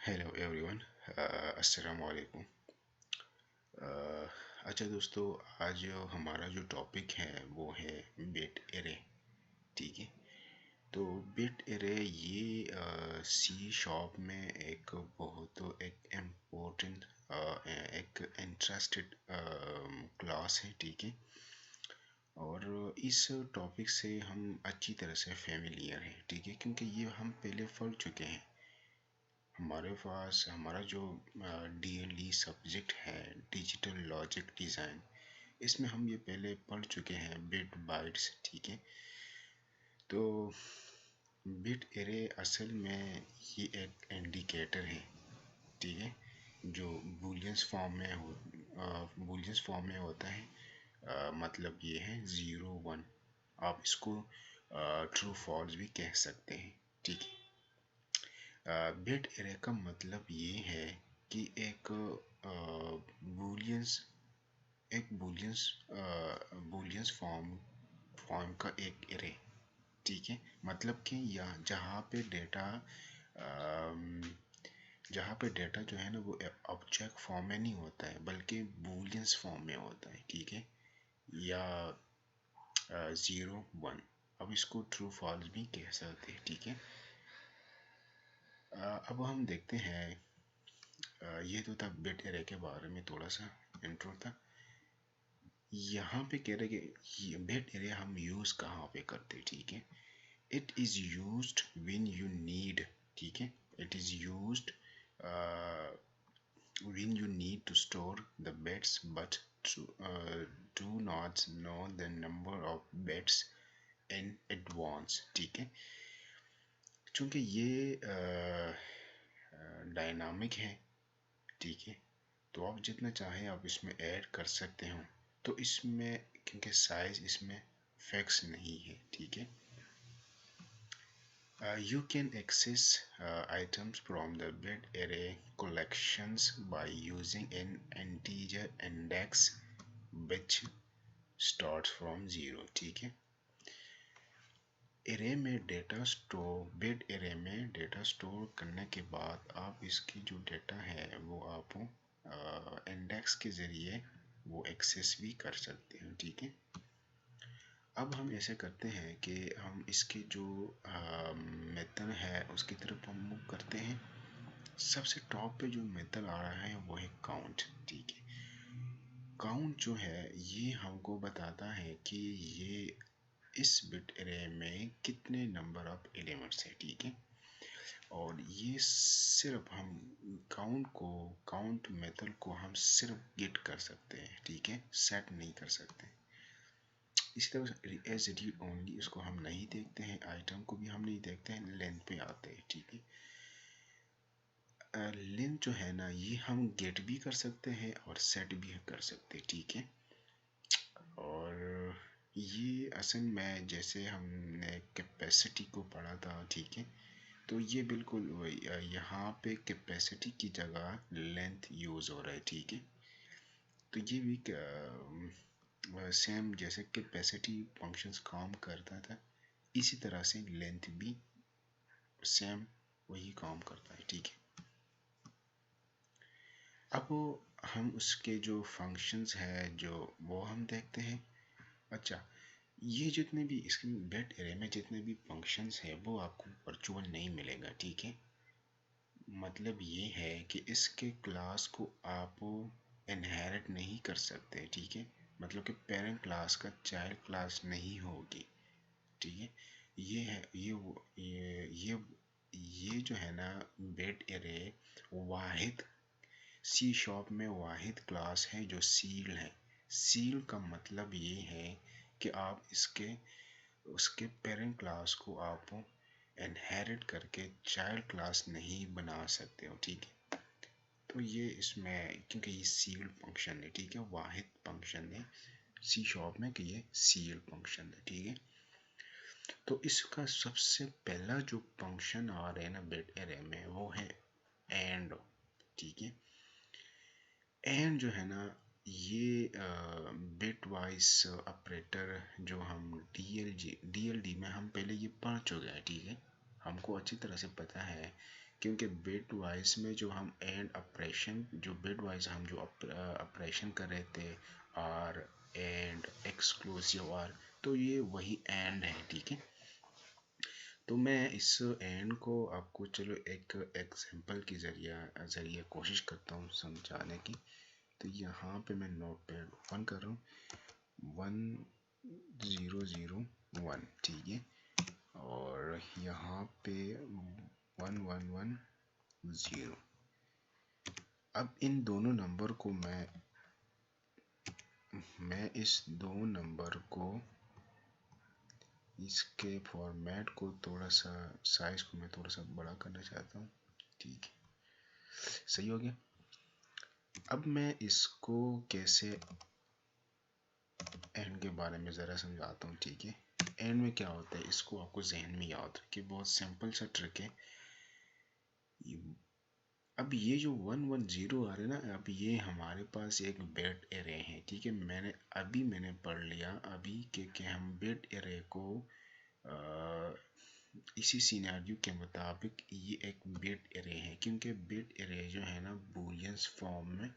Hello everyone. अस्सलाम वालेकुम। अच्छा दोस्तों, आज हमारा जो टॉपिक है वो है बिट एरे। ठीक है। तो बिट एरे ये सी शॉप में एक बहुत एक इम्पोर्टेंट एक इंटरेस्टेड क्लास है। ठीक है। और इस टॉपिक से हम अच्छी तरह से फेमिलियर हैं। ठीक है, क्योंकि ये हम पहले पढ़ चुके हैं। हमारे पास हमारा जो डीएलडी सब्जेक्ट है, डिजिटल लॉजिक डिज़ाइन, इसमें हम ये पहले पढ़ चुके हैं बिट बाइट्स। ठीक है। तो बिट एरे असल में ये एक इंडिकेटर है। ठीक है। जो बूलियंस फॉर्म में होता है। मतलब ये है 0 1। आप इसको ट्रू फॉल्स भी कह सकते हैं। ठीक है। बिट एरे का मतलब ये है कि बूलियंस एक बूलियंस फॉर्म का एक एरे। ठीक है। मतलब कि यहाँ जहाँ पे डेटा जो है ना वो ऑब्जेक्ट फॉर्म में नहीं होता है बल्कि बूलियंस फॉर्म में होता है। ठीक है। या 0 1। अब इसको ट्रू फॉल्स भी कह सकते हैं। ठीक है। अब हम देखते हैं। ये तो था बिट एरे के बारे में थोड़ा सा इंट्रो था। यहाँ पे कह रहे कि ये बिट एरे हम यूज़ कहाँ पे करते हैं। ठीक है। It is used when you need. ठीक है। It is used when you need to store the bits but do not know the number of bits in advance। ठीक है। चूंकि ये डायनामिक है। ठीक है। तो आप जितना चाहें आप इसमें ऐड कर सकते हो। तो इसमें क्योंकि साइज इसमें फिक्स नहीं है। ठीक है। You can access items from the bit array collections by using an integer index which starts from 0। ठीक है। एरे में डेटा स्टोर बिट एरे में डेटा स्टोर करने के बाद आप इसकी जो डेटा है वो आप इंडेक्स के ज़रिए वो एक्सेस भी कर सकते हैं। ठीक है। अब हम ऐसे करते हैं कि हम इसके जो मेथड है उसकी तरफ हम मूव करते हैं। सबसे टॉप पे जो मेथड आ रहा है वो है काउंट। ठीक है। काउंट जो है ये हमको बताता है कि ये इस बिट एरे में कितने नंबर ऑफ एलिमेंट्स है। ठीक है। और ये सिर्फ हम काउंट मेथड को हम सिर्फ गेट कर सकते हैं। ठीक है। सेट नहीं कर सकते। इसी तरह एज रीड ओनली इसको हम नहीं देखते हैं, आइटम को भी हम नहीं देखते हैं, लेंथ पे आते हैं। ठीक है। लेंथ जो है ना ये हम गेट भी कर सकते हैं और सेट भी कर सकते हैं। ठीक है। और ये असल में जैसे हमने कैपेसिटी को पढ़ा था। ठीक है। तो ये बिल्कुल यहाँ पे कैपेसिटी की जगह लेंथ यूज़ हो रहा है। ठीक है। तो ये भी सेम जैसे कैपेसिटी फंक्शंस काम करता था इसी तरह से लेंथ भी सेम वही काम करता है। ठीक है। अब हम उसके जो फंक्शंस है जो वो हम देखते हैं। अच्छा, ये जितने भी इसके बिट एरे में जितने भी फंक्शंस है वो आपको वर्चुअल नहीं मिलेगा। ठीक है। मतलब ये है कि इसके क्लास को आप इनहेरिट नहीं कर सकते। ठीक है। मतलब कि पेरेंट क्लास का चाइल्ड क्लास नहीं होगी। ठीक है। ये है ये जो है ना बिट एरे वाहिद सी शॉप में वाहिद क्लास है जो सील है। सील का मतलब ये है कि आप इसके उसके पेरेंट क्लास को आप इनहेरिट करके चाइल्ड क्लास नहीं बना सकते हो। ठीक है। तो ये इसमें क्योंकि ये सील फंक्शन है। ठीक है। वाहिद फंक्शन है सी शॉप में कि ये सील फंक्शन है। ठीक है। तो इसका सबसे पहला जो फंक्शन आ रहा है ना बिट एरे में वो है एंड। ठीक है। एंड जो है ना ये बिट वाइज ऑपरेटर जो हम डीएलडी में हम पहले ये पढ़ चुके हैं। ठीक है। हमको अच्छी तरह से पता है क्योंकि बिट वाइज में जो हम एंड ऑपरेशन, जो बिट वाइज हम जो ऑपरेशन कर रहे थे, आर एंड एक्सक्लूसिव आर, तो ये वही एंड है, ठीक है। तो मैं इस एंड को आपको चलो एक एग्जांपल के जरिए कोशिश करता हूँ समझाने की। तो यहाँ पे मैं नोट पैड ओपन कर रहा हूँ, 1001, ठीक है, और यहाँ पे 1110। अब इन दोनों नंबर को मैं इस दो नंबर को, इसके फॉर्मेट को थोड़ा सा, साइज को मैं थोड़ा सा बड़ा करना चाहता हूँ, ठीक है, सही हो गया। अब मैं इसको कैसे एंड के बारे में ज़रा समझाता हूँ, ठीक है। एंड में क्या होता है, इसको आपको जहन में याद रखिए, बहुत सिंपल सा ट्रिक है। अब ये जो 110 आ रहे हैं ना, अब ये हमारे पास एक बिट एरे है, ठीक है। मैंने पढ़ लिया अभी कि हम बिट एरे को इसी सिनेरियो के मुताबिक ये एक बिट एरे है, क्योंकि बिट एरे जो है ना बूलियंस फॉर्म में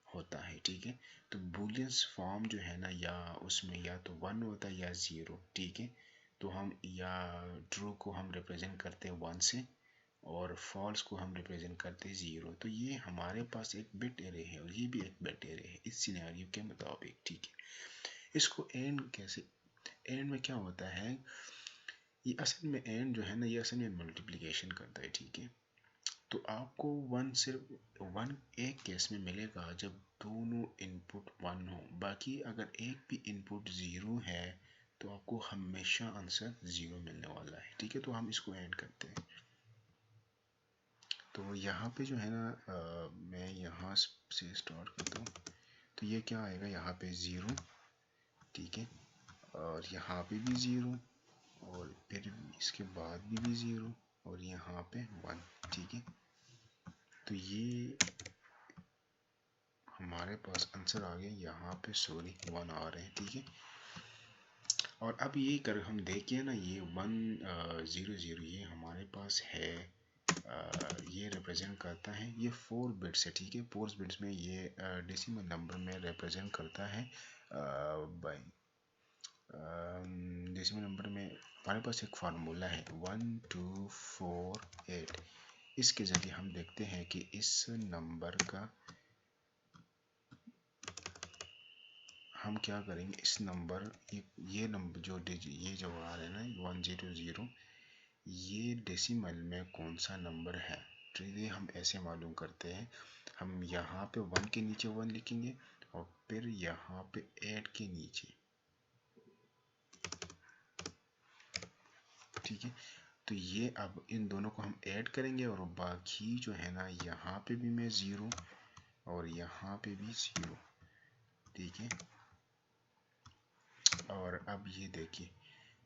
होता है, ठीक है। तो बूलियंस फॉर्म जो है ना, या उसमें या तो 1 होता है या 0, ठीक है। तो हम या ट्रू को हम रिप्रेजेंट करते हैं 1 से, और फॉल्स को हम रिप्रेजेंट करते हैं 0। तो ये हमारे पास एक बिट एरे है और ये भी एक बिट एरे है इस सिनेरियो के मुताबिक, ठीक है। इसको एंड कैसे, एंड में क्या होता है, ये असल में एंड जो है ना, ये असल में मल्टीप्लिकेशन करता है, ठीक है। तो आपको वन सिर्फ वन एक केस में मिलेगा जब दोनों इनपुट 1 हो, बाकी अगर एक भी इनपुट 0 है तो आपको हमेशा आंसर 0 मिलने वाला है, ठीक है। तो हम इसको एंड करते हैं। तो यहाँ पे जो है ना, मैं यहाँ से स्टार्ट करता हूँ। तो ये क्या आएगा, यहाँ पे 0, ठीक है, और यहाँ पे भी 0, और फिर इसके बाद भी 0, और यहाँ पे 1, ठीक है। तो ये हमारे पास आंसर आ गया, यहाँ पे सॉरी 1 आ रहे हैं, ठीक है। और अब ये कर हम देखिए ना, ये 100 ये हमारे पास है, ये रिप्रेजेंट करता है, ये 4 बिट्स है, ठीक है। 4 बिट्स में ये डेसिमल नंबर में रिप्रेजेंट करता है बाई डेसिमल नंबर में। हमारे पास एक फार्मूला है 1248, इसके ज़रिए हम देखते हैं कि इस नंबर का हम क्या करेंगे, इस नंबर, ये नंबर जो ये जो आ रहा है ना 100, ये डेसिमल में कौन सा नंबर है, तो ये हम ऐसे मालूम करते हैं। हम यहाँ पे 1 के नीचे 1 लिखेंगे, और फिर यहाँ पे 8 के नीचे, ठीक है। तो ये अब इन दोनों को हम ऐड करेंगे, और बाकी जो है ना, यहाँ पे भी मैं 0 और यहाँ पे भी 0, ठीक है। और अब ये देखिए,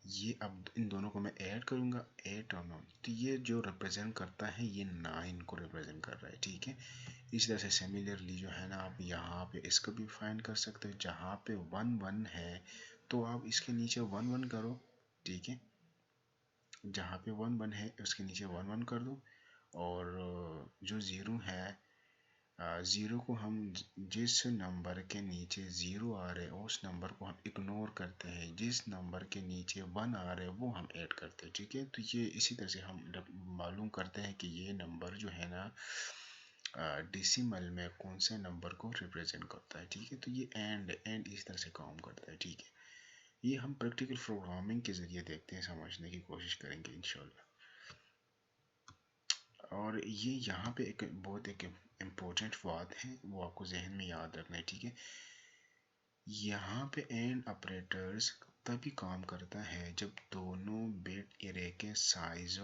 ये अब इन दोनों को मैं ऐड करूंगा, 8 और 9, तो ये जो रिप्रेजेंट करता है ये 9 को रिप्रेजेंट कर रहा है, ठीक है। इस तरह से सिमिलरली जो है ना, आप यहाँ पे इसको भी फाइंड कर सकते हो, जहाँ पे 1 1 है तो आप इसके नीचे 1 1 करो, ठीक है। जहाँ पे 1 1 है उसके नीचे 1 1 कर दो, और जो 0 है, 0 को हम जिस नंबर के नीचे 0 आ रहे हैं उस नंबर को हम इग्नोर करते हैं, जिस नंबर के नीचे 1 आ रहे हैं वो हम ऐड करते हैं, ठीक है। तो ये इसी तरह से हम मालूम करते हैं कि ये नंबर जो है ना डेसिमल में कौन से नंबर को रिप्रेजेंट करता है, ठीक है। तो ये एंड इस तरह से काम करता है, ठीक है। ये हम प्रैक्टिकल प्रोग्रामिंग के ज़रिए देखते हैं, समझने की कोशिश करेंगे इंशाल्लाह। और ये यहाँ पे एक बहुत एक इम्पोर्टेंट बात है, वो आपको जहन में याद रखना है, ठीक है। यहाँ पे एंड ऑपरेटर्स तभी काम करता है जब दोनों बिट एरे के साइज,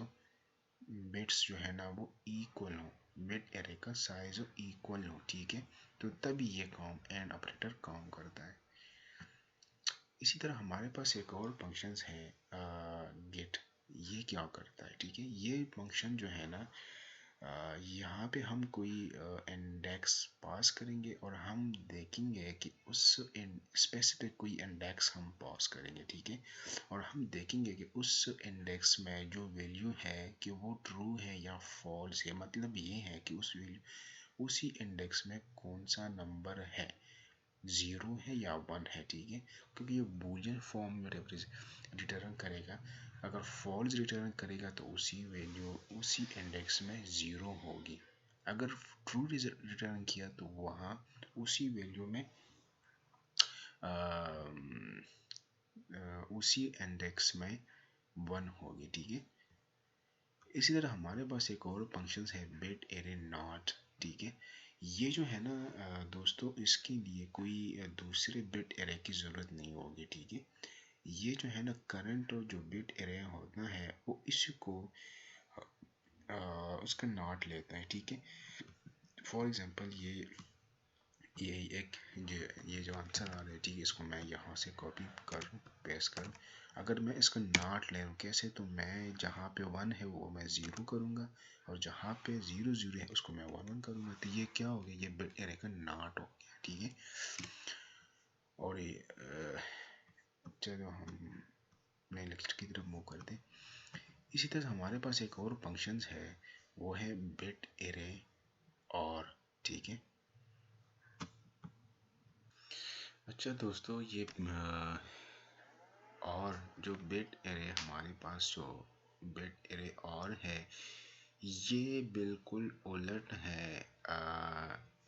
बिट्स जो है ना वो इक्वल हो, बिट एरे का साइज इक्वल हो, ठीक है। तो तभी ये काम एंड ऑपरेटर काम करता है। इसी तरह हमारे पास एक और फंक्शन है गेट, ये क्या करता है, ठीक है। ये फंक्शन जो है ना, यहाँ पे हम कोई इंडेक्स पास करेंगे और हम देखेंगे कि उस स्पेसिफिक कोई इंडेक्स हम पास करेंगे, ठीक है। और हम देखेंगे कि उस इंडेक्स में जो वैल्यू है कि वो ट्रू है या फॉल्स है। मतलब ये है कि उस वैल्यू उसी इंडेक्स में कौन सा नंबर है, ज़ीरो है या वन है, ठीक है। क्योंकि ये बूलियन फॉर्म में रिटर्न करेगा। अगर फॉल्स रिटर्न करेगा तो उसी वैल्यू उसी इंडेक्स में ज़ीरो होगी। अगर ट्रू रिटर्न किया तो वहाँ उसी वैल्यू में उसी इंडेक्स में वन होगी, ठीक है। इसी तरह हमारे पास एक और फंक्शन है बिट एरे नॉट, ठीक है। ये जो है ना दोस्तों, इसके लिए कोई दूसरे बिट एरे की ज़रूरत नहीं होगी, ठीक है। ये जो है ना करंट और जो बिट एरे होता है वो इसी को उसका नॉट लेता है, ठीक है। फॉर एग्जांपल ये एक ये जो आंसर आ रहा है, ठीक है, इसको मैं यहाँ से कॉपी करूँ, पेस्ट करूँ। अगर मैं इसका नॉट ले लूँ कैसे, तो मैं जहाँ पे वन है वो मैं ज़ीरो करूँगा और जहाँ पे ज़ीरो ज़ीरो है उसको मैं वन वन करूँगा। तो ये क्या हो गया, ये बिट एरे का नॉट हो गया, ठीक है। और ये चलो हम नए लेक्चर की तरफ मूव करते हैं। इसी तरह हमारे पास एक और फंक्शन है, वो है बिट एरे और, ठीक है। अच्छा दोस्तों, ये और जो बिट एरे हमारे पास जो बिट एरे और है, ये बिल्कुल उलट है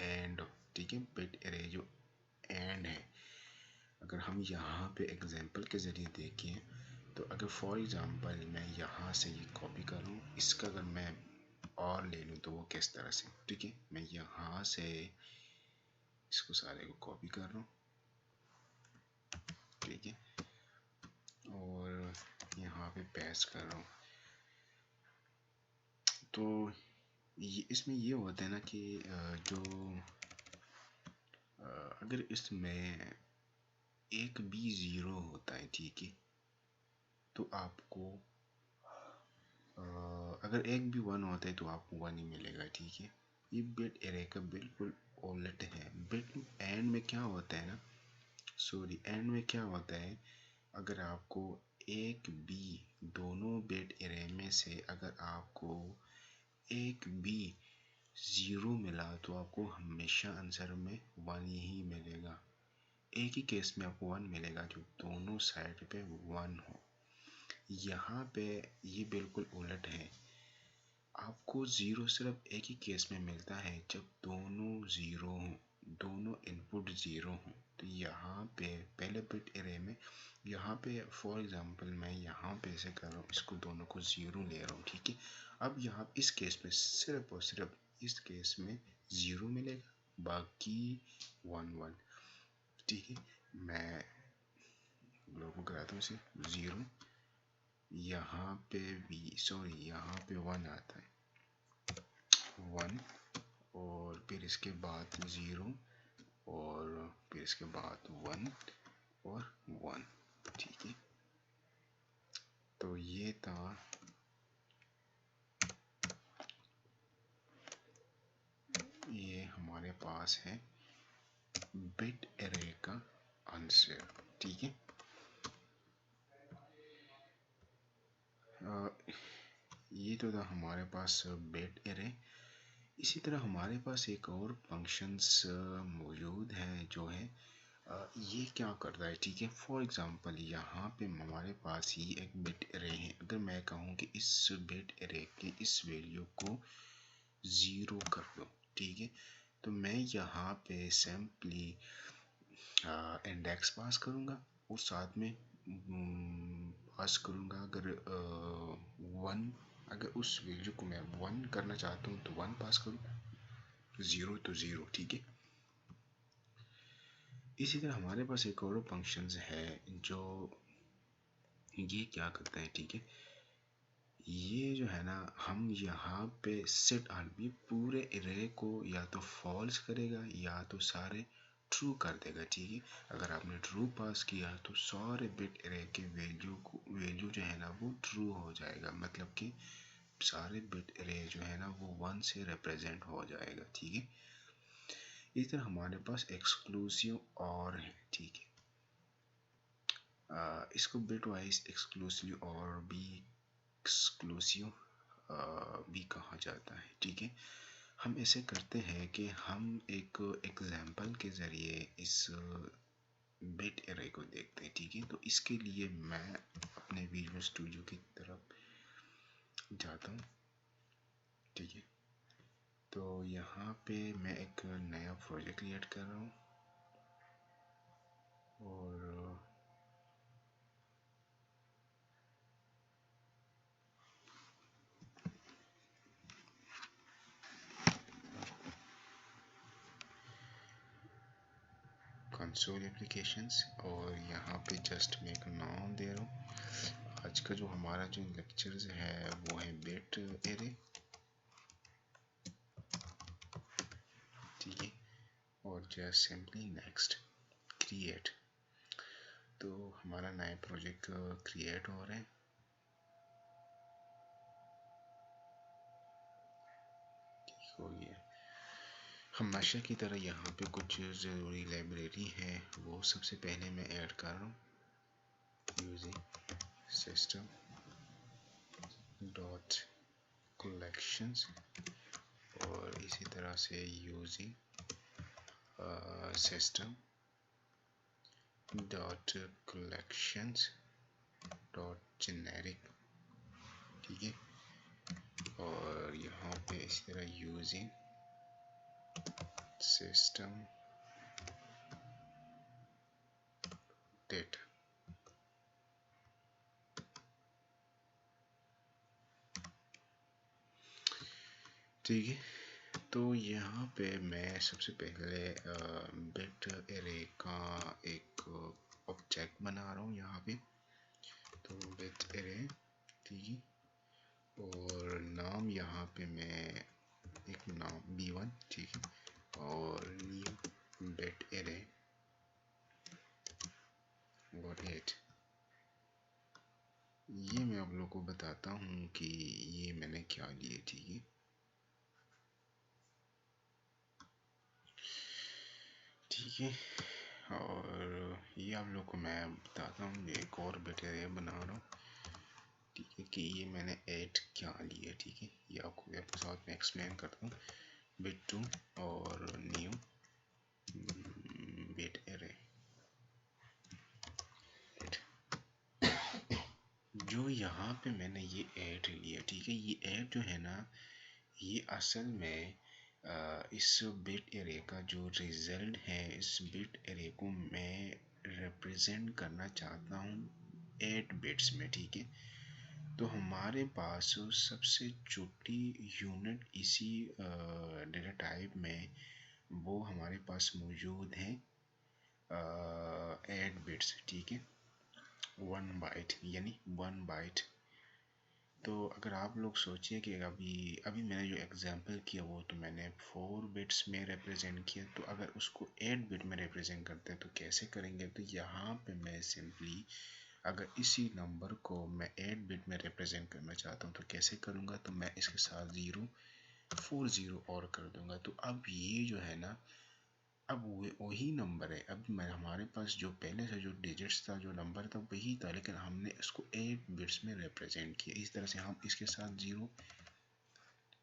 एंड, ठीक है। बिट एरे जो एंड है, अगर हम यहाँ पे एग्जांपल के ज़रिए देखें तो अगर फॉर एग्जांपल मैं यहाँ से ये कॉपी करूँ, इसका अगर मैं और ले लूँ तो वो किस तरह से, ठीक है। मैं यहाँ से इसको सारे को कॉपी कर रहा हूँ, ठीक है, और यहाँ पे पेस्ट कर रहा हूँ। तो ये इसमें ये होता है ना कि जो अगर इसमें एक भी ज़ीरो होता है, ठीक है, तो आपको अगर एक भी वन होता है तो आपको वन ही मिलेगा, ठीक है। ये बिट एरे का बिल्कुल उलट है। बिट एंड में क्या होता है ना, सॉरी, एंड में क्या होता है, अगर आपको एक भी दोनों बिट एरे में से अगर आपको एक भी ज़ीरो मिला तो आपको हमेशा आंसर में वन ही मिलेगा। एक ही केस में आपको वन मिलेगा जो दोनों साइड पे वन हो। यहाँ पे ये बिल्कुल उलट है, आपको ज़ीरो सिर्फ एक ही केस में मिलता है जब दोनों ज़ीरो हों, दोनों इनपुट ज़ीरो हों। तो यहाँ पे पहले बिट एरे में यहाँ पे फॉर एग्जांपल मैं यहाँ पे ऐसे कर रहा हूँ, इसको दोनों को ज़ीरो ले रहा हूँ, ठीक है। अब यहाँ इस केस में सिर्फ और सिर्फ इस केस में ज़ीरो मिलेगा, बाकी वन वन, ठीक है। मैं लोगों कराता हूँ इसे ज़ीरो, यहाँ पे भी सॉरी यहाँ पे वन आता है, वन, और फिर इसके बाद ज़ीरो, और फिर इसके बाद वन और वन, ठीक है। तो ये था ये हमारे पास है बिट एरे का आंसर, ठीक है। ये तो था हमारे पास बिट एरे। इसी तरह हमारे पास एक और फंक्शंस मौजूद है जो है ये क्या करता है, ठीक है। फॉर एग्जांपल यहाँ पे हमारे पास ही एक बिट एरे है। अगर मैं कहूँ कि इस बिट एरे के इस वैल्यू को ज़ीरो कर दो, ठीक है, तो मैं यहाँ पे सिंपली इंडेक्स पास करूँगा और साथ में पास करूँगा अगर वन, अगर उस वैल्यू को मैं वन करना चाहता हूँ तो वन पास करूँ, ज़ीरो तो ज़ीरो, ठीक है। इसी तरह हमारे पास एक और फंक्शन है जो ये क्या करता है, ठीक है। ये जो है ना, हम यहाँ पे सेट आलमी पूरे एरे को या तो फॉल्स करेगा या तो सारे ट्रू कर देगा, ठीक है। अगर आपने ट्रू पास किया तो सारे बिट एरे के वैल्यू जो है ना वो ट्रू हो जाएगा, मतलब कि सारे बिट एरे जो है ना वो 1 से रिप्रेजेंट हो जाएगा, ठीक है। इस तरह हमारे पास एक्सक्लूसिव और है, ठीक है। इसको बिट वाइज एक्सक्लूसिव और भी एक्सक्लूसिव भी कहा जाता है, ठीक है। हम ऐसे करते हैं कि हम एक एग्जांपल के ज़रिए इस बिट एरे को देखते हैं, ठीक है। तो इसके लिए मैं अपने विजुअल स्टूडियो की तरफ जाता हूँ, ठीक है। तो यहाँ पे मैं एक नया प्रोजेक्ट क्रिएट कर रहा हूँ और कंसोल एप्लीकेशंस, और यहाँ पे जस्ट मैं एक नाम दे रहा हूँ। आज का जो हमारा जो लेक्चर्स है वो है बिट एरे, ठीक है। और जस्ट सिंपली नेक्स्ट क्रिएट। तो हमारा नया प्रोजेक्ट क्रिएट हो रहा है, ठीक हो गया। हमेशा की तरह यहाँ पे कुछ ज़रूरी लाइब्रेरी है, वो सबसे पहले मैं ऐड कर रहा हूँ। यूजिंग सिस्टम डॉट कलेक्शंस, और इसी तरह से using system dot collections dot generic, ठीक है। और यहाँ पे इसी तरह यूजिंग सिस्टम डेटा, ठीक है। तो यहाँ पे मैं सबसे पहले बिट एरे का एक ऑब्जेक्ट बना रहा हूँ यहाँ पे। तो बिट एरे, ठीक है। और नाम यहाँ पे मैं एक नाम B1, ठीक है। और न्यू बिट एरे और 8। ये मैं आप लोगों को बताता हूँ कि ये मैंने क्या लिए, ठीक है। ठीक है, और ये आप लोग को मैं बताता हूँ, एक और बिट एरे बना रहा हूँ, ठीक है, कि ये मैंने ऐड क्या लिया, ठीक है। ये आपको आपके साथ में एक्सप्लेन करता हूँ। बिट 2 और न्यू बिट एरे। जो यहाँ पे मैंने ये ऐड लिया, ठीक है। ये ऐड जो है ना, ये असल में इस बिट एरे का जो रिजल्ट है, इस बिट एरे को मैं रिप्रेजेंट करना चाहता हूँ 8 बिट्स में, ठीक है। तो हमारे पास सबसे छोटी यूनिट इसी डेटा टाइप में वो हमारे पास मौजूद है 8 बिट्स, ठीक है। 1 बाइट यानी 1 बाइट। तो अगर आप लोग सोचिए कि अभी अभी मैंने जो एग्जांपल किया वो तो मैंने 4 बिट्स में रिप्रेजेंट किया, तो अगर उसको 8 बिट में रिप्रेजेंट करते हैं तो कैसे करेंगे। तो यहाँ पे मैं सिंपली अगर इसी नंबर को मैं 8 बिट में रिप्रेजेंट करना चाहता हूँ तो कैसे करूँगा। तो मैं इसके साथ 0 4 0 और कर दूंगा। तो अब ये जो है ना, अब वही नंबर है। अब मैं हमारे पास जो पहले से जो डिजिट्स था, जो नंबर था वही था, लेकिन हमने इसको 8 बिट्स में रिप्रेजेंट किया। इस तरह से हम इसके साथ 0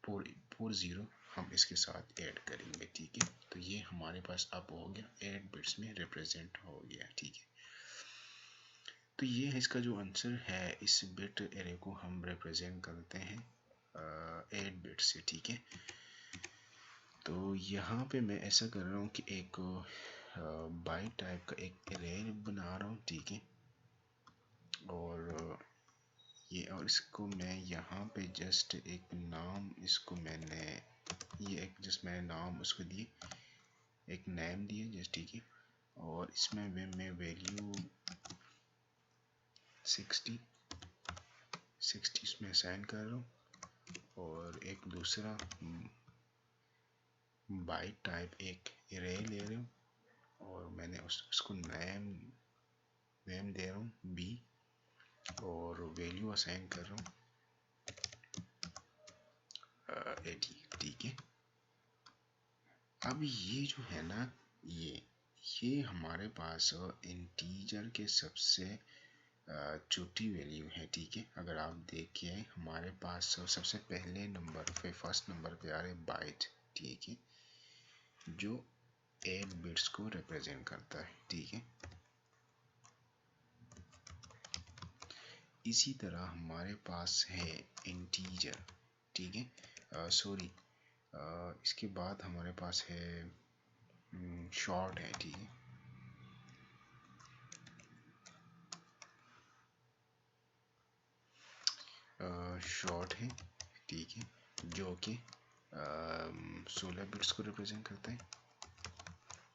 4 0 हम इसके साथ ऐड करेंगे, ठीक है। तो ये हमारे पास अब हो गया 8 बिट्स में रिप्रेजेंट हो गया, ठीक है। तो ये है इसका जो आंसर है। इस बिट एरे को हम रिप्रेजेंट करते हैं 8 बिट से, ठीक है। तो यहाँ पे मैं ऐसा कर रहा हूँ कि एक बाइट टाइप का एक एरे बना रहा हूँ, ठीक है। और ये, और इसको मैं यहाँ पे जस्ट एक नाम, इसको मैंने ये एक जस्ट मैंने नाम उसको दिए, एक नेम दिए जस्ट, ठीक है। और इसमें मैं वैल्यू 60 इसमें असाइन कर रहा हूँ। और एक दूसरा बाइट टाइप एक एरे ले रहा हूँ, और मैंने उसको नेम दे रहा हूँ B, और वैल्यू असाइन कर रहा हूँ 80, ठीक है। अब ये जो है ना, ये हमारे पास इंटीजर के सबसे छोटी वैल्यू है, ठीक है। अगर आप देखिए हमारे पास सबसे पहले नंबर पे, फर्स्ट नंबर पे आ रहे बाइट, ठीक है, जो 8 बिट्स को रिप्रेजेंट करता है, ठीक है। इसी तरह हमारे पास है इंटीजर, ठीक है, सॉरी, इसके बाद हमारे पास है शॉर्ट है, ठीक है। शॉर्ट है, ठीक है, जो कि 16 बिट्स को रिप्रेजेंट करता है,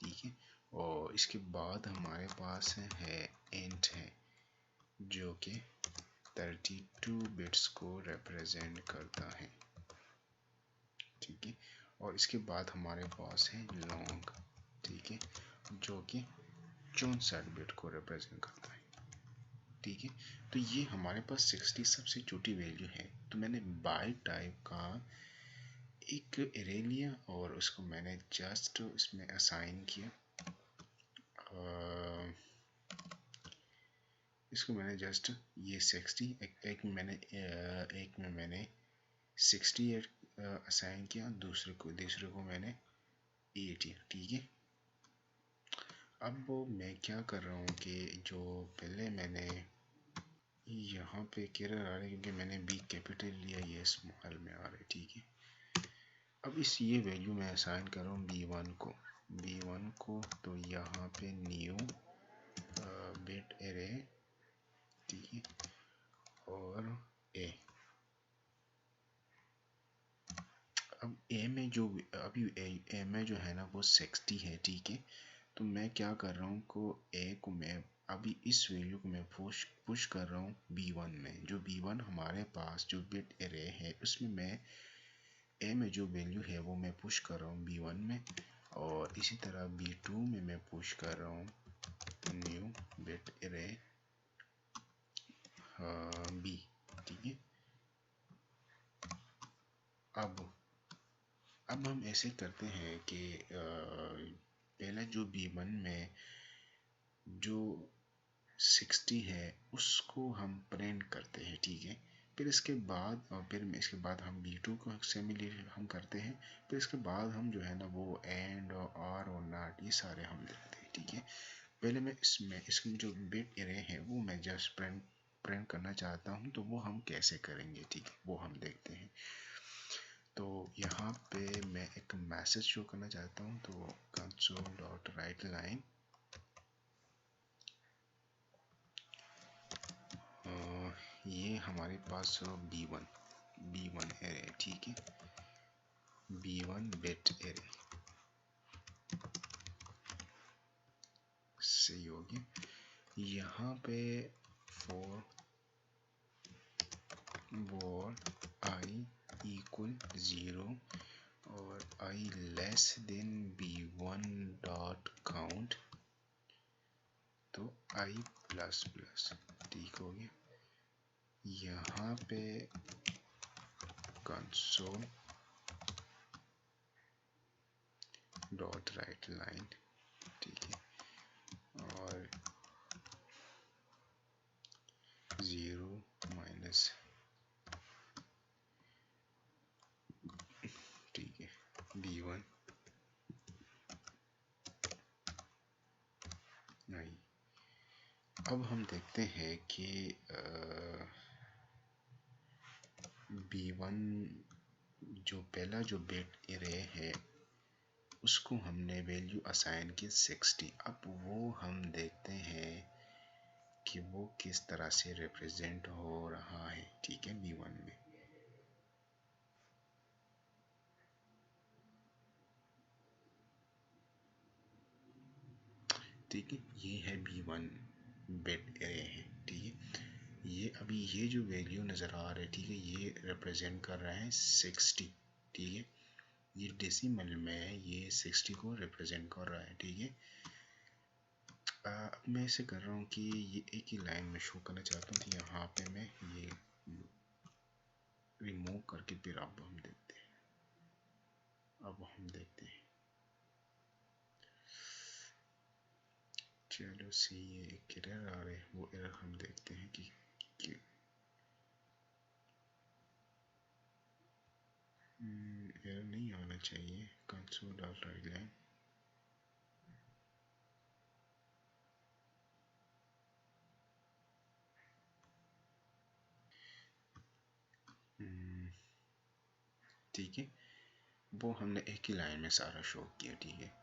ठीक है। और इसके बाद हमारे पास है इंट है, जो कि 32 बिट्स को रिप्रेजेंट करता है, ठीक है। और इसके बाद हमारे पास है लॉन्ग, ठीक है, जो कि 64 बिट को रिप्रेजेंट करता है, ठीक है। तो ये हमारे पास 60 सबसे छोटी वैल्यू है। तो मैंने बाइट टाइप का एक एरे लिया और उसको मैंने जस्ट इसमें असाइन किया, इसको मैंने जस्ट ये 60, एक में मैंने 68 असाइन किया, दूसरे को मैंने 80, ठीक है। अब वो मैं क्या कर रहा हूँ कि जो पहले मैंने यहाँ पे एरर आ रहा है क्योंकि मैंने बी कैपिटल लिया, ये स्मॉल में आ रहा है, ठीक है। अब इस ये वैल्यू मैं असाइन कर रहा हूँ B1 को, तो यहाँ पे न्यू बिट एरे, ठीक है, और ए। अब ए में जो अभी ए में जो है ना वो 60 है, ठीक है। तो मैं क्या कर रहा हूँ को ए को मैं अभी इस वैल्यू को मैं पुश कर रहा हूँ B1 में। जो B1 हमारे पास जो बिट एरे है उसमें मैं ए में जो वैल्यू है वो मैं पुश कर रहा हूँ B1 में, और इसी तरह B2 में मैं पुश कर रहा हूँ न्यू बिट एरे B, ठीक है। अब हम ऐसे करते हैं कि पहले जो B1 में जो 60 है उसको हम प्रिंट करते हैं, ठीक है। फिर इसके बाद हम B2 को सिमिलर हम करते हैं। फिर इसके बाद हम जो है ना वो एंड और आर और नॉट ये सारे हम देखते हैं, ठीक है। पहले मैं इसमें जो बिट एरे है वो मैं जस्ट प्रिंट करना चाहता हूँ, तो वो हम कैसे करेंगे, ठीक है, वो हम देखते हैं। तो यहाँ पे मैं एक मैसेज शो करना चाहता हूँ, तो console.writeLine, ये हमारे पास B1 एरे, ठीक है, B1 बिट एरे सही हो गया। यहाँ पे for i equal 0 और i less than B1 dot count, तो i प्लस प्लस, ठीक हो गया। यहाँ पे कंसोल डॉट राइट लाइन, ठीक है, और 0 माइनस, ठीक है, B1 नहीं। अब हम देखते हैं कि B1 जो पहला जो बिट एरे है उसको हमने वैल्यू असाइन की 60। अब वो हम देखते हैं कि वो किस तरह से रिप्रेजेंट हो रहा है, ठीक है, B1 में। ठीक है, ये है B1 बिट एरे है, ठीक है। ये अभी ये जो वैल्यू नज़र आ रहा है, ठीक है, ये रिप्रेजेंट कर रहा है 60, ठीक है। ये डेसिमल में ये 60 को रिप्रेजेंट कर रहा है, ठीक है। अब मैं ऐसे कर रहा हूँ कि ये एक ही लाइन में शो करना चाहता हूँ, कि यहाँ पे मैं ये रिमूव करके फिर आप हम देखते हैं। हम देखते हैं। चलो सी ये एक एरर आ रहे हैं, वो एरर हम देखते हैं कि एरर नहीं आना चाहिए। कंसोल डॉट राइट लाइन, ठीक है, वो हमने एक ही लाइन में सारा शो किया, ठीक है।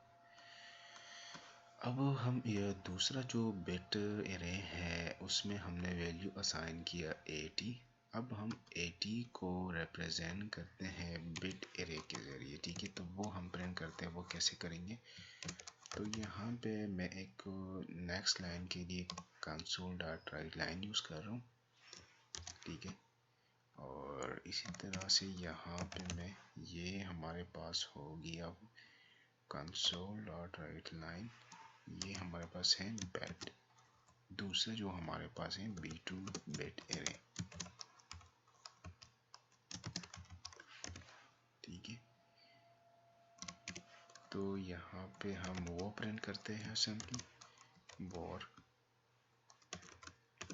अब हम ये दूसरा जो बिट एरे है उसमें हमने वैल्यू असाइन किया 80। अब हम 80 को रिप्रेजेंट करते हैं बिट एरे के ज़रिए, ठीक है। तो वो हम प्रिंट करते हैं, वो कैसे करेंगे। तो यहाँ पे मैं एक नेक्स्ट लाइन के लिए console dot right line use कर रहा हूँ, ठीक है। और इसी तरह से यहाँ पे मैं ये हमारे पास होगी अब कंसोल डॉट राइट लाइन, ये हमारे पास है बिट। दूसरा जो हमारे पास है B2 बिट एरे, ठीक है। तो यहाँ पे हम वो प्रिंट करते हैं simply for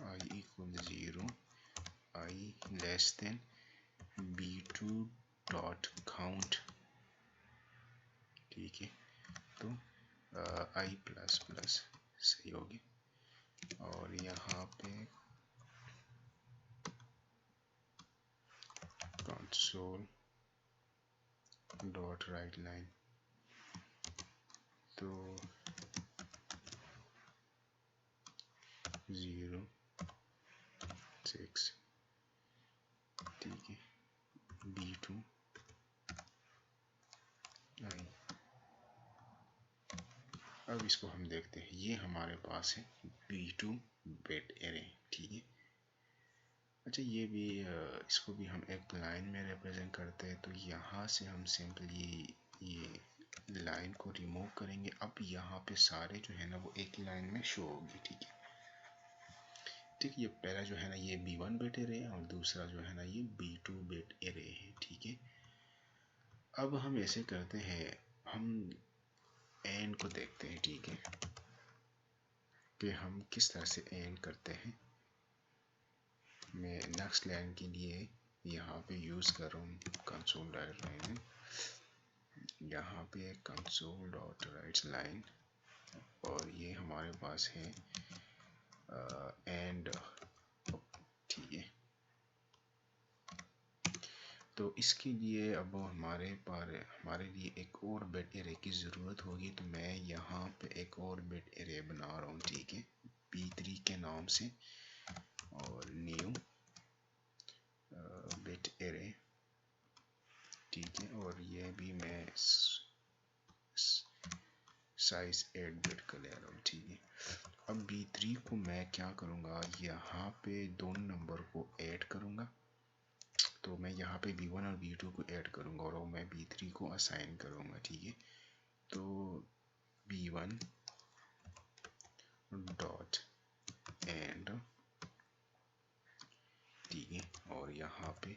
I equal 0, I less than B2 dot count, ठीक है। तो I प्लस प्लस सही होगी। और यहाँ पे कंसोल डॉट राइट लाइन, तो 0 6, ठीक है, B2 I। अब इसको हम देखते हैं, ये हमारे पास है B2 बिट एरे, ठीक है। अच्छा ये भी इसको भी हम एक लाइन में रिप्रेजेंट करते हैं। तो यहाँ से हम सिंपली ये लाइन को रिमूव करेंगे। अब यहाँ पे सारे जो है ना वो एक लाइन में शो होगी, ठीक है। ठीक है, ये पहला जो है ना ये B1 बिट एरे है और दूसरा जो है ना ये B2 बिट एरे है, ठीक है। अब हम ऐसे करते हैं, हम एंड को देखते हैं, ठीक है, कि हम किस तरह से एंड करते हैं। मैं नेक्स्ट लाइन के लिए यहाँ पे यूज़ कर रहा हूँ कंसोल डॉट लाइन, यहाँ पे कंसोल डॉट राइट लाइन, और ये हमारे पास है एंड, ठीक है। तो इसके लिए अब हमारे लिए एक और बिट एरे की ज़रूरत होगी। तो मैं यहाँ पे एक और बिट एरे बना रहा हूँ, ठीक है, P3 के नाम से, और न्यू बिट एरे, ठीक है। और ये भी मैं साइज 8 बिट का ले रहा हूँ, ठीक है। अब B3 को मैं क्या करूँगा, यहाँ पे दोनों नंबर को ऐड करूँगा। तो मैं यहाँ पे B1 और B2 को ऐड करूँगा और मैं B3 को असाइन करूँगा, ठीक है। तो B1 डॉट एंड, ठीक है, और यहाँ पे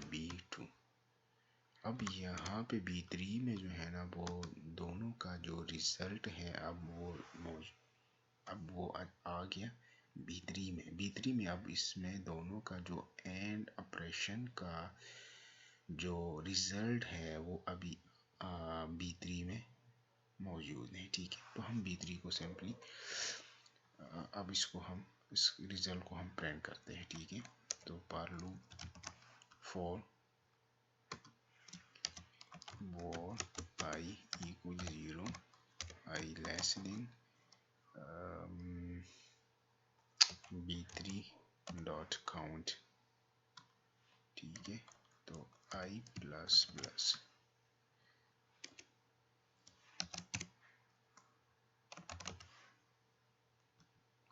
B2। अब यहाँ पे B3 में जो है ना वो दोनों का जो रिजल्ट है अब वो आ गया B3 में। अब इसमें दोनों का जो एंड ऑपरेशन का जो रिजल्ट है वो अभी B3 में मौजूद है, ठीक है। तो हम B3 को सिंपली अब इस रिजल्ट को हम प्रिंट करते हैं, ठीक है। तो पर loop for war I equal 0, I less then B3 dot count, ठीक है। तो I plus plus,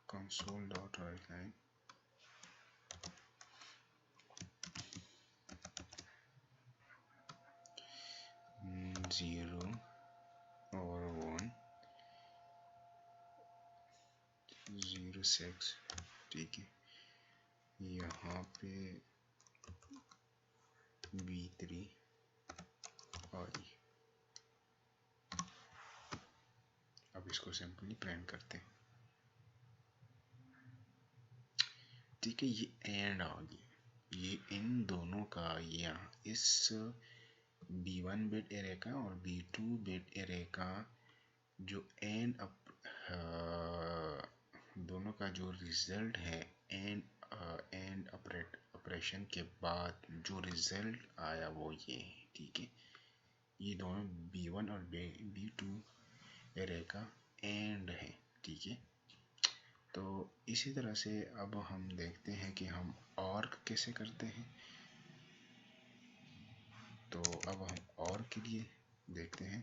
console dot right line, 0 और 1 0 6, ठीक है। यहाँ पे B3 I, अब इसको सिंपली प्रिंट करते हैं। ठीक है, ये एंड आ गया, ये इन दोनों का, यहाँ इस B1 बिट एरे का और B2 बिट एरे का जो एंड दोनों का जो रिजल्ट है, एंड ऑपरेशन के बाद जो रिजल्ट आया वो ये है। ठीक है, ये दोनों B1 और B2 एरे का एंड है। ठीक है, तो इसी तरह से अब हम देखते हैं कि हम और कैसे करते हैं। तो अब हम और के लिए देखते हैं।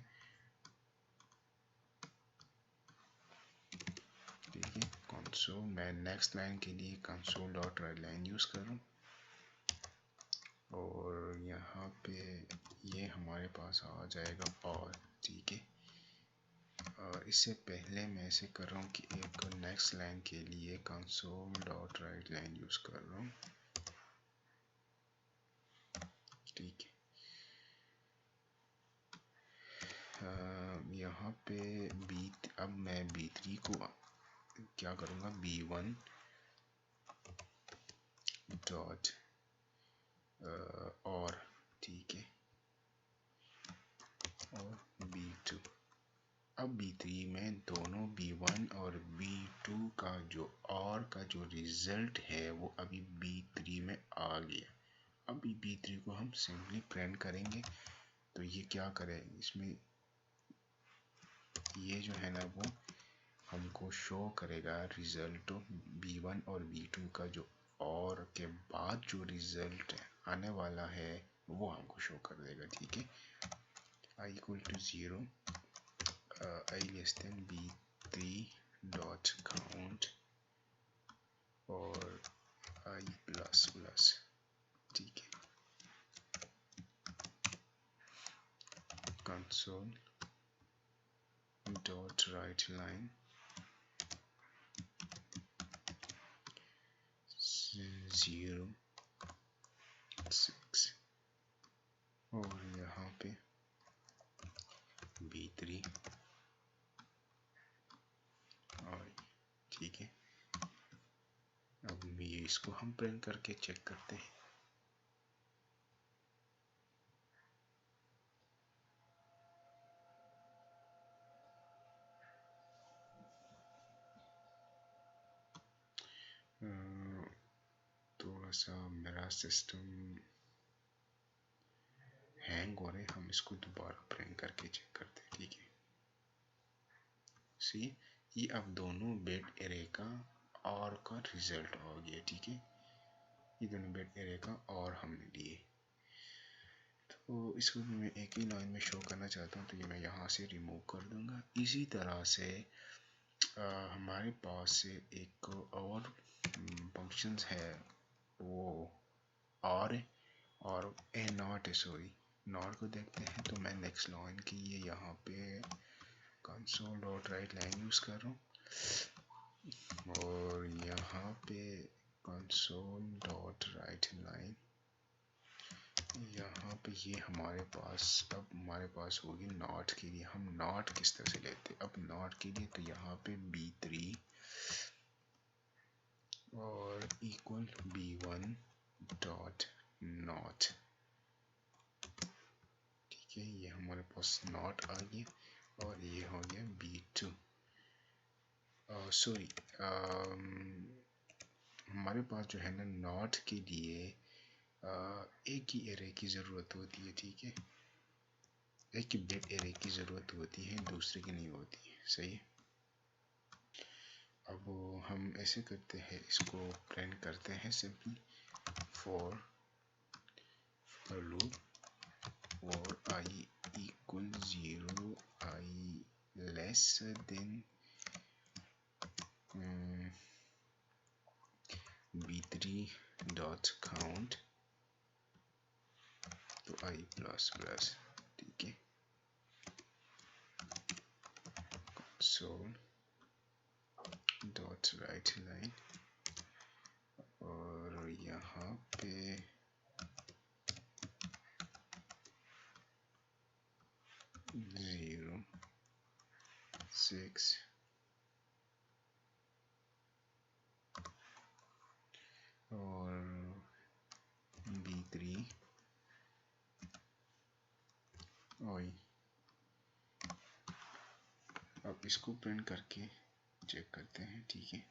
ठीक है, कंसोल, मैं नेक्स्ट लाइन के लिए console dot right line use करूँ और यहाँ पे ये हमारे पास आ जाएगा और। ठीक है, और इससे पहले मैं ऐसे कर रहा हूँ कि एक नेक्स्ट लाइन के लिए console dot right line use कर रहा हूँ। ठीक है, यहाँ पे अब मैं B3 को क्या करूँगा, B1 डॉट और। ठीक है, और B2। अब B3 में दोनों B1 और B2 का जो और का जो रिजल्ट है वो अभी B3 में आ गया। अभी B3 को हम सिंपली प्रिंट करेंगे। तो ये क्या करें, इसमें ये जो है ना वो हमको शो करेगा रिजल्ट B1 और B2 का जो और के बाद जो रिजल्ट आने वाला है वो हमको शो कर देगा। ठीक है, I equal to 0, I less than B3 dot count और I प्लस प्लस। ठीक है, कंसोल डॉट राइट लाइन 0 6 और यहाँ पे B3 और। ठीक है, अब ये इसको हम प्रिंट करके चेक करते हैं। थोड़ा सा मेरा सिस्टम हैंग हो रहे, हम इसको दोबारा प्रिंट करके चेक करते हैं। ठीक है, सी ये अब दोनों बिट एरे का और का रिजल्ट हो गया। ठीक है, ये दोनों बिट एरे का और हमने लिए। तो इसको भी मैं एक ही लाइन में शो करना चाहता हूँ, तो ये मैं यहाँ से रिमूव कर दूंगा। इसी तरह से हमारे पास से एक और फंक्शंस है, वो और ए नॉट है, सॉरी नॉट को देखते हैं। तो मैं नेक्स्ट लाइन के लिए यहाँ पे console dot right line use कर रहा हूँ और यहाँ पे कंसोल डॉट राइट लाइन, यहाँ पे ये हमारे पास अब हमारे पास होगी नॉट के लिए। हम नॉट किस तरह से लेते हैं, अब नॉट के लिए तो यहाँ पे B3 और इक्वल B1 डॉट नॉट। ठीक है, ये हमारे पास नॉट आ गया और ये हो गया B2। सॉरी, हमारे पास जो है ना नॉट के लिए एक ही एरे की ज़रूरत होती है। ठीक है, एक ही बिट एरे की ज़रूरत होती है, दूसरे की नहीं होती है। सही है, अब हम ऐसे करते हैं, इसको प्रिंट करते हैं सिंपली फॉर लूप और I equal 0, I less then B3 dot count तो I प्लस प्लस। ठीक है, कंसोल डॉट राइट लाइन और यहाँ पे 6 और B3 और अब इसको प्रिंट करके चेक करते हैं। ठीक है,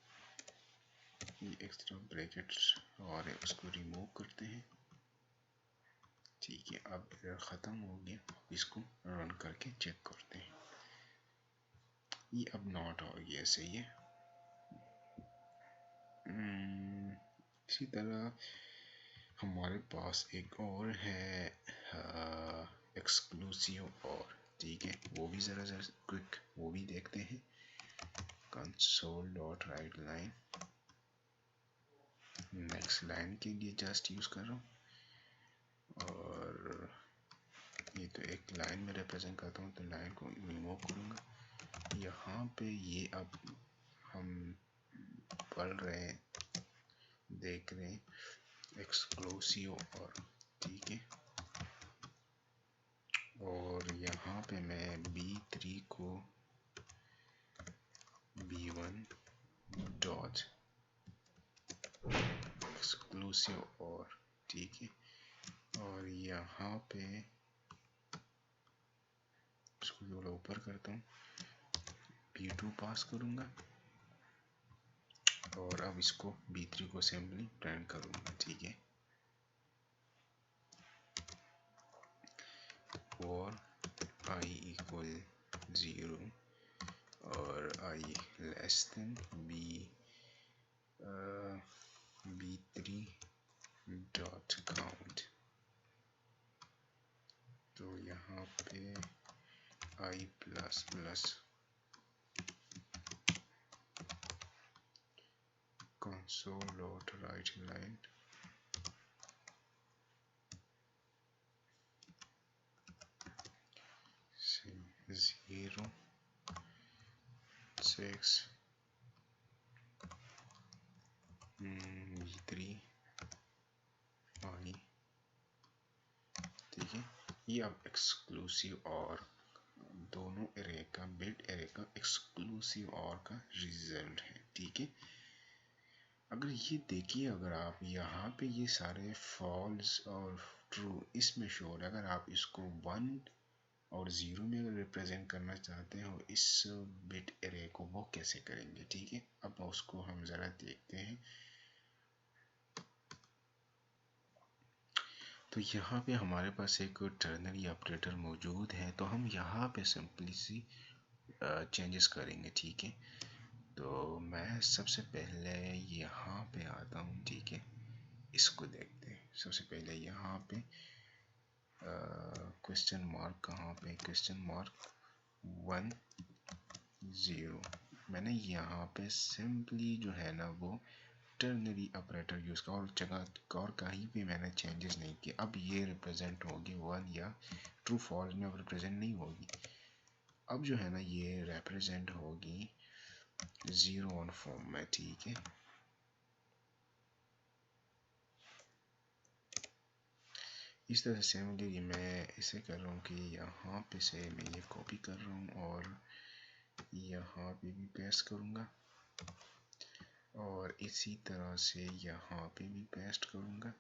ये एक्स्ट्रा ब्रैकेट्स और उसको रिमूव करते हैं। ठीक है, अब एरर ख़त्म हो गया। इसको रन करके चेक करते हैं। ये अब नॉट हो गया, सही है। इसी तरह हमारे पास एक और है एक्सक्लूसिव और। ठीक है, वो भी ज़रा क्विक वो भी देखते हैं। console.writeLine नेक्स्ट लाइन के लिए जस्ट यूज़ कर रहा हूँ, और ये तो एक लाइन में रिप्रेजेंट करता हूँ, तो लाइन को रिमूव करूँगा। यहाँ पे ये अब हम पढ़ रहे हैं, देख रहे हैं एक्सक्लूसिव और। ठीक है, और यहाँ पे मैं B3 को B1 डॉट एक्सक्लूसिव और। ठीक है, और यहाँ पे इसको थोड़ा ऊपर करता हूँ, B2 पास करूँगा, और अब इसको B3 को सिंपली प्रिंट करूँगा। ठीक है, और I इक्वल 0 और I less then B3 dot count. तो यहाँ पे I plus plus console.writeLine 0 6 B3 I। ठीक है, ये अब एक्सक्लूसिव और दोनों एरे का, बिट एरे का एक्सक्लूसिव और का रिजल्ट है। ठीक है, अगर ये देखिए, अगर आप यहाँ पे ये सारे फॉल्स और ट्रू इसमें शो हो रहा है, अगर आप इसको 1 और 0 में अगर रिप्रेजेंट करना चाहते हो इस बिट एरे को, वो कैसे करेंगे। ठीक है, अब उसको हम ज़रा देखते हैं। तो यहाँ पे हमारे पास एक टर्नरी ऑपरेटर मौजूद है, तो हम यहाँ पे सिंपली सी चेंजेस करेंगे। ठीक है, तो मैं सबसे पहले यहाँ पे आता हूँ। ठीक है, इसको देखते हैं। सबसे पहले यहाँ पे क्वेश्चन मार्क, कहाँ पे क्वेश्चन मार्क 1 0, मैंने यहाँ पे सिंपली जो है ना वो टर्नरी ऑपरेटर यूज़ का, और जगह और कहीं भी मैंने चेंजेस नहीं किए। अब ये रिप्रेजेंट होगी 1 या ट्रू फॉल्स में अब रिप्रेजेंट नहीं होगी। अब जो है ना ये रिप्रेजेंट होगी 0 ऑन फॉर्म में। ठीक है, इस तरह से सिमिलरली मैं इसे कर रहा हूँ कि यहाँ पे से मैं ये कॉपी कर रहा हूँ और यहाँ पे भी पेस्ट करूँगा, और इसी तरह से यहाँ पे भी पेस्ट करूँगा,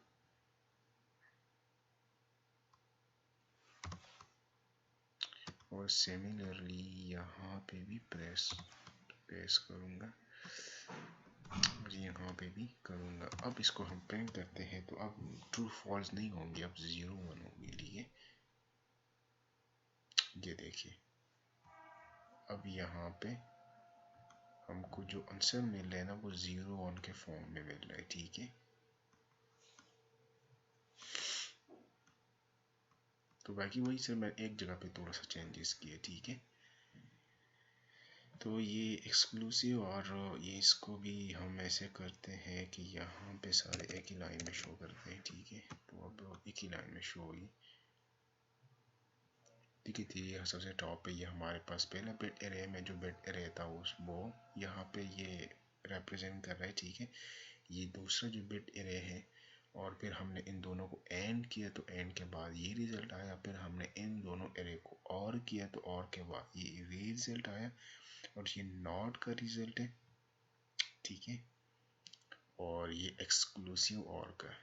और सिमिलरली यहाँ पे भी पेस्ट करूँगा, और यहाँ पे भी करूँगा। अब इसको हम प्रिंट करते हैं, तो अब ट्रू फॉल्स नहीं होंगे, अब 0 1 होंगे। लिए ये देखिए, अब यहाँ पे हमको जो आंसर मिल रहा है ना वो 0 1 के फॉर्म में मिल रहा है। ठीक है, तो बाकी वही सर मैं एक जगह पे थोड़ा सा चेंजेस किए। ठीक है, तो ये एक्सक्लूसिव और ये इसको भी हम ऐसे करते हैं कि यहाँ पे सारे एक ही लाइन में शो करते हैं। ठीक है, तो अब एक ही लाइन में शो हुई। ठीक है, ये सबसे टॉप पे ये हमारे पास पहला बिट एरे में जो बिट एरे था वो यहाँ पे ये रिप्रेजेंट कर रहा है। ठीक है, ये दूसरा जो बिट एरे है, और फिर हमने इन दोनों को एंड किया, तो एंड के बाद ये रिजल्ट आया। फिर हमने इन दोनों एरे को और किया, तो और के बाद ये रिजल्ट आया। और ये नॉट का रिजल्ट है, ठीक है, और ये एक्सक्लूसिव और का।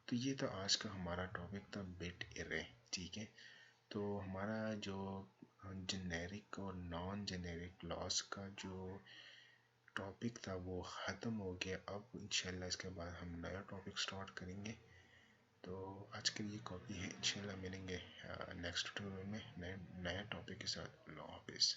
तो ये तो आज का हमारा टॉपिक था बिट एरे, ठीक है। तो हमारा जो जेनेरिक और नॉन जेनेरिक लॉस का जो टॉपिक था वो ख़त्म हो गया। अब इंशाल्लाह इसके बाद हम नया टॉपिक स्टार्ट करेंगे। तो आज के लिए कॉपी है, इंशाल्लाह मिलेंगे नेक्स्ट ट्यूटोरियल में नया टॉपिक के साथ। अल्लाह हाफिज़।